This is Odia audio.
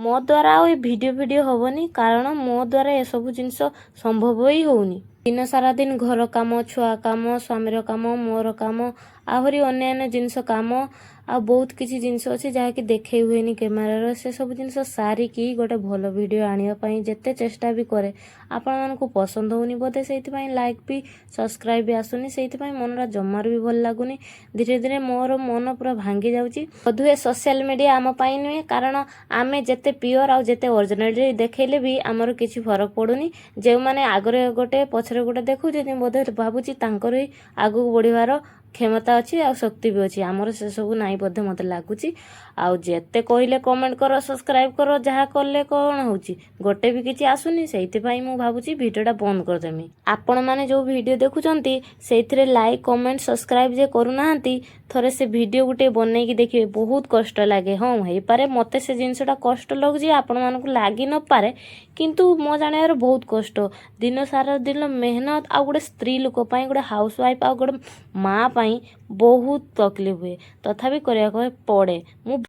ମୋ ଦ୍ୱାରା ଆଉ ଏ ଭିଡ଼ିଓ ହେବନି, କାରଣ ମୋ ଦ୍ୱାରା ଏସବୁ ଜିନିଷ ସମ୍ଭବ ହିଁ ହେଉନି। ଦିନ ସାରା ଦିନ ଘର କାମ, ଛୁଆ କାମ, ସ୍ୱାମୀର କାମ, ମୋର କାମ, ଆହୁରି ଅନ୍ୟାନ୍ୟ ଜିନିଷ କାମ, ଆଉ ବହୁତ କିଛି ଜିନିଷ ଅଛି ଯାହାକି ଦେଖେଇ ହୁଏନି କ୍ୟାମେରାରେ। ସେସବୁ ଜିନିଷ ସାରିକି ଗୋଟେ ଭଲ ଭିଡ଼ିଓ ଆଣିବା ପାଇଁ ଯେତେ ଚେଷ୍ଟା ବି କରେ, ଆପଣମାନଙ୍କୁ ପସନ୍ଦ ହେଉନି ବୋଧେ, ସେଇଥିପାଇଁ ଲାଇକ୍ ବି ସବସ୍କ୍ରାଇବ୍ ବି ଆସୁନି, ସେଇଥିପାଇଁ ମନଟା ଜମାରୁ ବି ଭଲ ଲାଗୁନି। ଧୀରେ ଧୀରେ ମୋର ମନ ପୁରା ଭାଙ୍ଗି ଯାଉଛି। ବୋଧହୁଏ ସୋସିଆଲ ମିଡ଼ିଆ ଆମ ପାଇଁ ନୁହେଁ, କାରଣ ଆମେ ଯେତେ ପିଓର ଆଉ ଯେତେ ଅରିଜିନାଲିଟି ଦେଖେଇଲେ ବି ଆମର କିଛି ଫରକ ପଡ଼ୁନି। ଯେଉଁମାନେ ଆଗରେ ଗୋଟେ ପଛରେ ଗୋଟେ ଦେଖୁଛନ୍ତି, ବୋଧେ ଭାବୁଛି ତାଙ୍କର ହିଁ ଆଗକୁ ବଢ଼ିବାର କ୍ଷମତା ଅଛି ଆଉ ଶକ୍ତି ବି ଅଛି। ଆମର ସେସବୁ ନାହିଁ ବୋଧେ ମୋତେ ଲାଗୁଛି। ଆଉ ଯେତେ କହିଲେ କମେଣ୍ଟ କର, ସବସ୍କ୍ରାଇବ୍ କର, ଯାହା କଲେ କ'ଣ ହେଉଛି, ଗୋଟେ ବି କିଛି ଆସୁନି। ସେଇଥିପାଇଁ ମୁଁ ଭାବୁଛି ଭିଡ଼ିଓଟା ବନ୍ଦ କରିଦେମି। ଆପଣମାନେ ଯେଉଁ ଭିଡ଼ିଓ ଦେଖୁଛନ୍ତି ସେଇଥିରେ ଲାଇକ୍, କମେଣ୍ଟ, ସବସ୍କ୍ରାଇବ୍ ଯେ କରୁନାହାନ୍ତି, ଥରେ ସେ ଭିଡ଼ିଓ ଗୋଟେ ବନେଇକି ଦେଖିବେ, ବହୁତ କଷ୍ଟ ଲାଗେ। ହଁ ହେଇପାରେ ମୋତେ ସେ ଜିନିଷଟା କଷ୍ଟ ଲାଗୁଛି, ଆପଣମାନଙ୍କୁ ଲାଗି ନପାରେ, କିନ୍ତୁ ମୋ ଜାଣିବାରେ ବହୁତ କଷ୍ଟ। ଦିନ ସାରା ଦିନ ମେହନତ, ଆଉ ଗୋଟେ ସ୍ତ୍ରୀ ଲୋକ ପାଇଁ, ଗୋଟେ ହାଉସ୍ ୱାଇଫ୍ ଆଉ ଗୋଟେ ମା ପାଇଁ ବହୁତ ତକଲିଫ ହୁଏ, ତଥାପି କରିବାକୁ ପଡ଼େ। ମୁଁ